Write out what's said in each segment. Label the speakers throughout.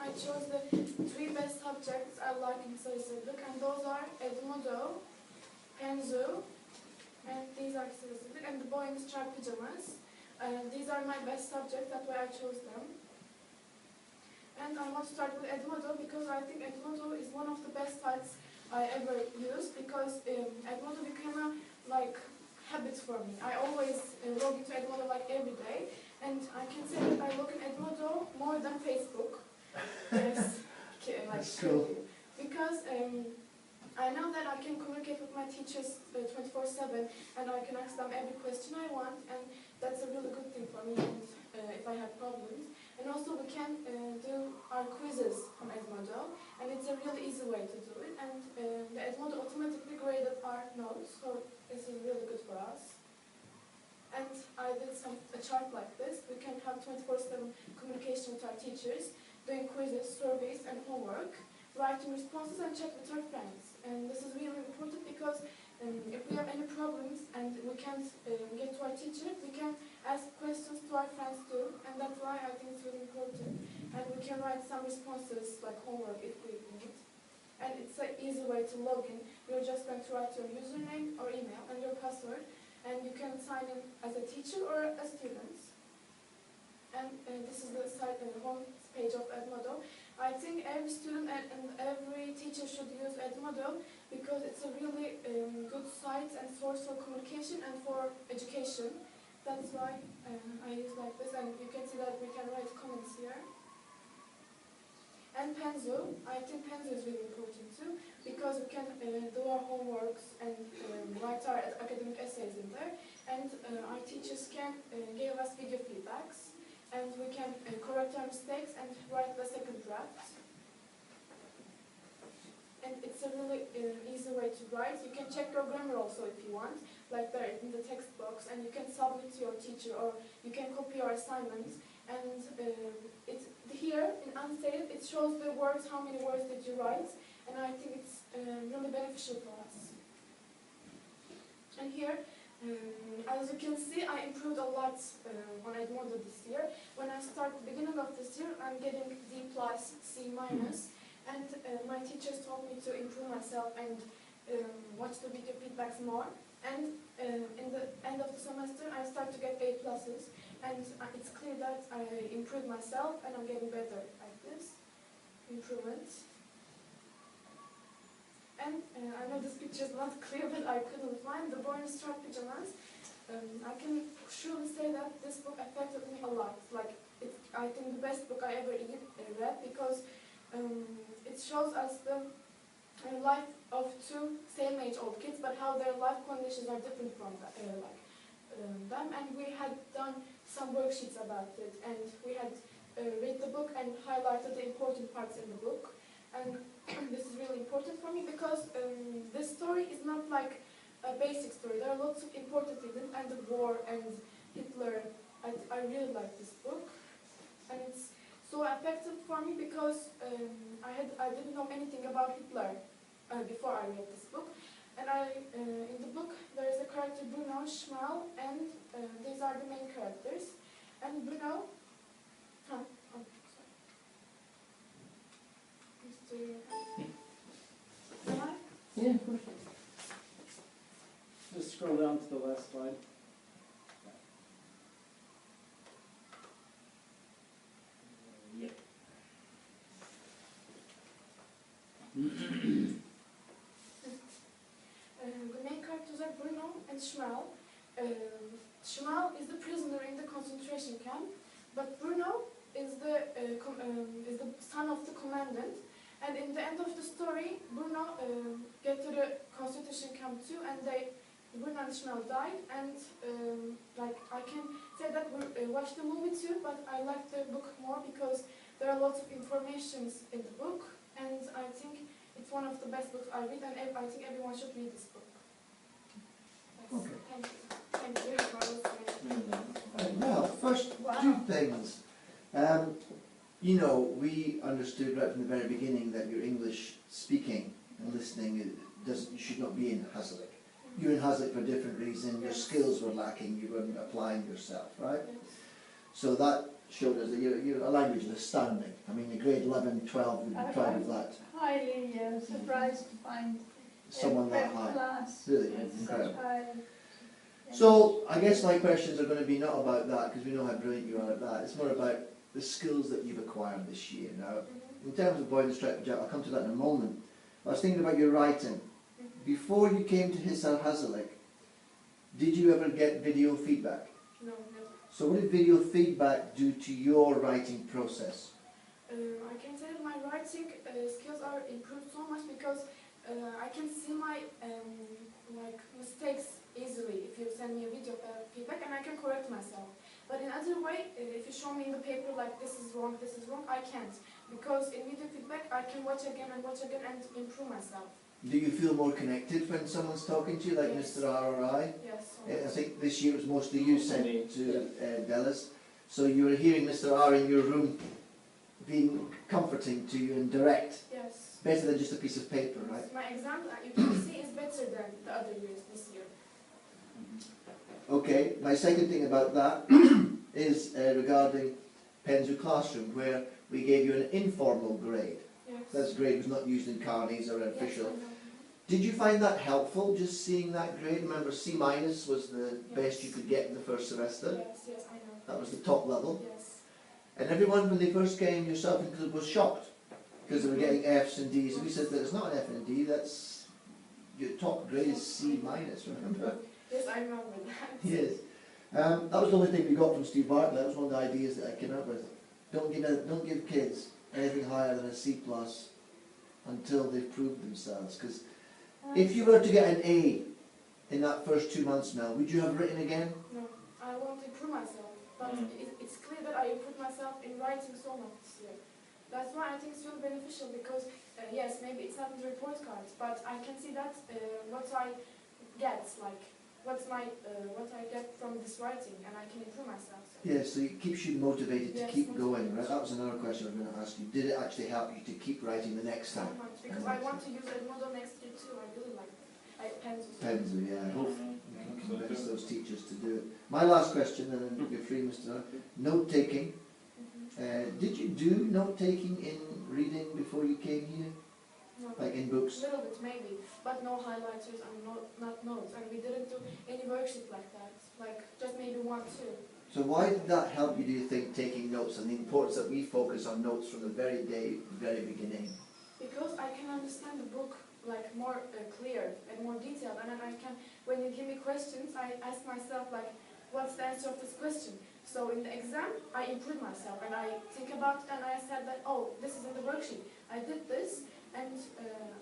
Speaker 1: I chose the 3 best subjects I like in sayısızlık, and those are Edmodo, Penzu, and these are sayısızlık, and the boy in striped pajamas. These are my best subjects, that's why I chose them. And I want to start with Edmodo because I think Edmodo is one of the best sites I ever used, because Edmodo became a habit for me. I always log into Edmodo every day, and I can say that I log in Edmodo more than Facebook. Yes,
Speaker 2: that's cool.
Speaker 1: Because I know that I can communicate with my teachers 24/7, and I can ask them every question I want, and that's a really good thing for me. And if I have problems, and also we can do our quizzes from Edmodo, and it's a really easy way to do it. And the Edmodo automatically graded our notes, so this is really good for us. And I did a chart like this. We can have 24/7 communication with our teachers, doing quizzes, surveys, and homework, writing responses, and check with our friends. And this is really important because if we have any problems and we can't get to our teacher, we can ask questions to our friends too, and that's why I think it's really important. And we can write some responses like homework if we need. And it's an easy way to log in. You're just going to write your username or email and your password, and you can sign in as a teacher or a student. And this is the site, home page of Edmodo. I think every student and every teacher should use Edmodo because it's a really good site and source for communication and for education. That's why I use like this, and you can see that we can write comments here. And Penzu, I think Penzu is really important too, because we can do our homeworks and write our academic essays in there, and our teachers can give us video feedbacks, and we can correct our mistakes and write the second draft. And it's a really easy way to write. You can check your grammar also if you want, like there in the text box, and you can submit to your teacher, or you can copy your assignments. And it's here in unstated, it shows the words, how many words did you write, and I think it's really beneficial for us. And here, as you can see, I improved a lot on Edmodo this year. When I started the beginning of this year, I'm getting D+, C-, and my teachers told me to improve myself and watch the video feedbacks more. And in the end of the semester, I start to get A+, and it's clear that I improved myself and I'm getting better at this improvement. And I know this picture is not clear, but I couldn't find the boy in striped pajamas. I can surely say that this book affected me a lot. I think the best book I ever read, because it shows us the life of 2 same-age old kids, but how their life conditions are different from them. And we had done some worksheets about it, and we had read the book and highlighted the important parts in the book. And this is really important for me because this story is not like a basic story. There are lots of important things, and the war and Hitler. I really like this book, and it's so effective for me because I didn't know anything about Hitler before I read this book. And in the book there is a character Bruno, Schmal, and these are the main characters. And Bruno,
Speaker 2: Yeah, of course. Just scroll down to the last slide. Yeah.
Speaker 1: The main characters are Bruno and Schmal. Schmal is the prisoner in the concentration camp, but Bruno is the son of the commandant. And in the end of the story, Bruno get to the concentration camp too, and Bruno and Schmal died. And I can say that we watched the movie too, but I like the book more because there are lots of informations in the book, and I think it's one of the best books I read, and I think everyone should read this book.
Speaker 3: Okay.
Speaker 1: Thank you. Thank you for listening.
Speaker 3: Well, first, 2 things. You know, we understood right from the very beginning that your English speaking and listening should not be in Hazlitt. You're in Hazlitt for a different reason. Your skills were lacking. You weren't applying yourself, right?
Speaker 1: Yes.
Speaker 3: So that showed us that your language is astounding. I mean, a grade 11, 12 would be proud of that.
Speaker 4: Highly surprised to find
Speaker 3: Someone that
Speaker 4: prep
Speaker 3: high.
Speaker 4: class.
Speaker 3: Really,
Speaker 4: with
Speaker 3: incredible.
Speaker 4: such high.
Speaker 3: So, I guess my questions are going to be not about that, because we know how brilliant you are at that. It's more about the skills that you've acquired this year. Now, in terms of Boy in the Striped Jacket, I'll come to that in a moment. I was thinking about your writing. Before you came to Hisar Hazalik, did you ever get video feedback?
Speaker 1: No, never.
Speaker 3: So what did video feedback do to your writing process?
Speaker 1: I can say that my writing skills are improved so much because I can see my like mistakes easily if you send me a video feedback, and I can correct myself. But in other way, if you show me in the paper like this is wrong, I can't. Because in video feedback I can watch again and improve myself.
Speaker 3: Do you feel more connected when someone's talking to you, like
Speaker 1: Yes.
Speaker 3: Mr. R or I?
Speaker 1: Yes.
Speaker 3: I think this year it was mostly you sent to Dallas. So you were hearing Mr. R in your room being comforting to you and direct.
Speaker 1: Yes.
Speaker 3: Better than just a piece of paper, right?
Speaker 1: My exam, you can see, is better than the other years this year.
Speaker 3: Okay, my second thing about that is regarding Penzu Classroom, where we gave you an informal grade.
Speaker 1: Yes.
Speaker 3: That grade was not used in carnies or
Speaker 1: Yes,
Speaker 3: official.
Speaker 1: I know.
Speaker 3: Did you find that helpful, just seeing that grade? Remember, C- was the best you could get in the first semester.
Speaker 1: Yes, I know.
Speaker 3: That was the top level.
Speaker 1: Yes.
Speaker 3: And everyone, when they first came, yourself included, was shocked because they were getting Fs and Ds. And we said that it's not an F and a D, that's your top grade is C-, remember?
Speaker 1: Yes, I remember that.
Speaker 3: Yes. That was the only thing we got from Steve Bartlett. That was one of the ideas that I came up with. Don't give kids anything higher than a C+ until they've proved themselves. Because if you were to get an A in that first 2 months, Mel, would you have written again?
Speaker 1: No, I want to improve myself. But it's clear that I improved myself in writing so much this year. That's why I think it's really beneficial because, yes, maybe it's not in the report cards, but I can see that what I get, like, what I get from this writing, and I can improve myself. So.
Speaker 3: Yes, so it keeps you motivated to
Speaker 1: Yes,
Speaker 3: keep
Speaker 1: motivated.
Speaker 3: going, right? That was another question I was going to ask you. Did it actually help you to keep writing the next
Speaker 1: So
Speaker 3: time?
Speaker 1: much, because I want to use that model next year too. I really like it. Penzu.
Speaker 3: Penzu, yeah.
Speaker 2: So
Speaker 3: Convince those teachers to do it. My last question, and then you're free, Mr. R. Note-taking. Did you do note-taking in reading before you came here?
Speaker 1: No.
Speaker 3: Like in books?
Speaker 1: A little bit maybe, but no highlighters and not notes. And we didn't do any worksheet like that. Like just maybe 1, 2.
Speaker 3: So why did that help you, do you think, taking notes and the importance that we focus on notes from the very beginning?
Speaker 1: Because I can understand the book like more clear and more detailed, and then I can, when you give me questions, I ask myself like, what's the answer of this question? So in the exam, I improve myself and I think about it, and I said that, oh, this is in the worksheet. I did this, and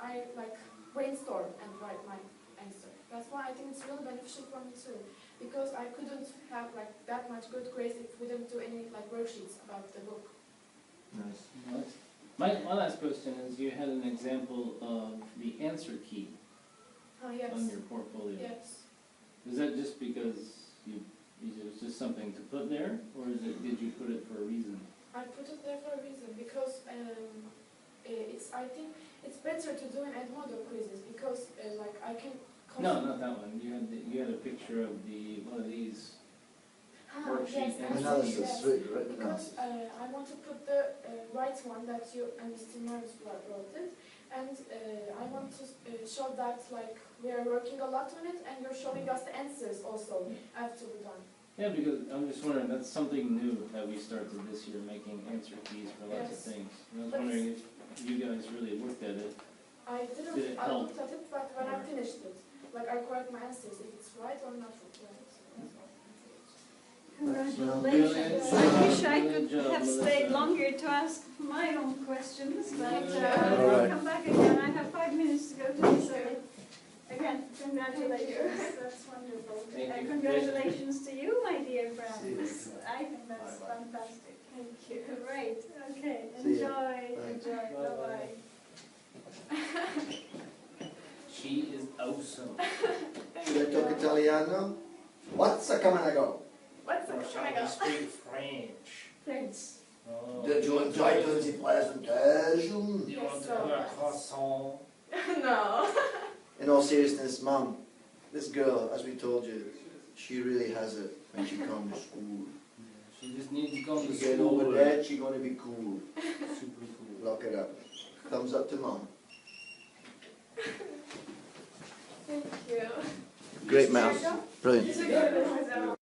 Speaker 1: I like brainstorm and write my answer. That's why I think it's really beneficial for me too, because I couldn't have like that much good grades if we didn't do any like worksheets about the book.
Speaker 3: Nice.
Speaker 2: My last question is, you had an example of the answer key
Speaker 1: Oh yes.
Speaker 2: on your portfolio.
Speaker 1: Yes.
Speaker 2: Is that just because it was just something to put there, or did you put it for a reason?
Speaker 1: I put it there for a reason because I think it's better to do an Edmodo quizzes because like I can.
Speaker 2: No, not that one. You had a picture of one of these. Worksheet
Speaker 1: Yes,
Speaker 2: and
Speaker 3: Analysis,
Speaker 1: yes.
Speaker 3: written
Speaker 1: Because
Speaker 3: analysis.
Speaker 1: I want to put the right one that you and Mr. Mars wrote it, and I want to show that like we are working a lot on it, and you're showing us the answers also after we're done.
Speaker 2: Yeah, because I'm just wondering, that's something new that we started this year, making answer keys for lots of
Speaker 1: Yes.
Speaker 2: things. And I was wondering if you guys really looked at it.
Speaker 1: I
Speaker 2: Did
Speaker 1: didn't.
Speaker 2: it
Speaker 1: I
Speaker 2: help?
Speaker 1: looked at it, but when I finished it, like I correct my answers if it's right or not right.
Speaker 4: Congratulations.
Speaker 2: Good
Speaker 4: I wish I
Speaker 2: job,
Speaker 4: could have
Speaker 2: Melissa.
Speaker 4: stayed longer to ask my own questions, but
Speaker 1: Thank you.
Speaker 4: I'll
Speaker 3: Alright.
Speaker 4: come back again. I have 5 minutes to go to the survey. Again,
Speaker 1: Thank
Speaker 4: congratulations.
Speaker 1: you. That's wonderful.
Speaker 2: Thank
Speaker 4: And
Speaker 2: you.
Speaker 4: congratulations to you, my dear friends. I think that's fantastic.
Speaker 1: Thank you.
Speaker 4: Great. Okay.
Speaker 3: See ya.
Speaker 4: Enjoy.
Speaker 2: Bye-bye.
Speaker 4: Bye-bye.
Speaker 2: She is awesome.
Speaker 3: Should I talk Italiano? What's a camanago?
Speaker 1: What's the
Speaker 2: Shall we speak French?
Speaker 1: Thanks.
Speaker 2: Oh.
Speaker 3: Did you enjoy the presentation?
Speaker 2: You
Speaker 1: Yes,
Speaker 2: want to
Speaker 1: so
Speaker 2: have a
Speaker 1: nice.
Speaker 2: croissant?
Speaker 1: No.
Speaker 3: In all seriousness, Mum, this girl, as we told you, she really has it when she comes to school.
Speaker 2: She just needs She's going to
Speaker 3: Again,
Speaker 2: school.
Speaker 3: over there, she's going to be cool.
Speaker 2: Super cool.
Speaker 3: Lock it up. Thumbs up to mom.
Speaker 1: Thank you.
Speaker 3: Great mouth. Brilliant.
Speaker 1: Together.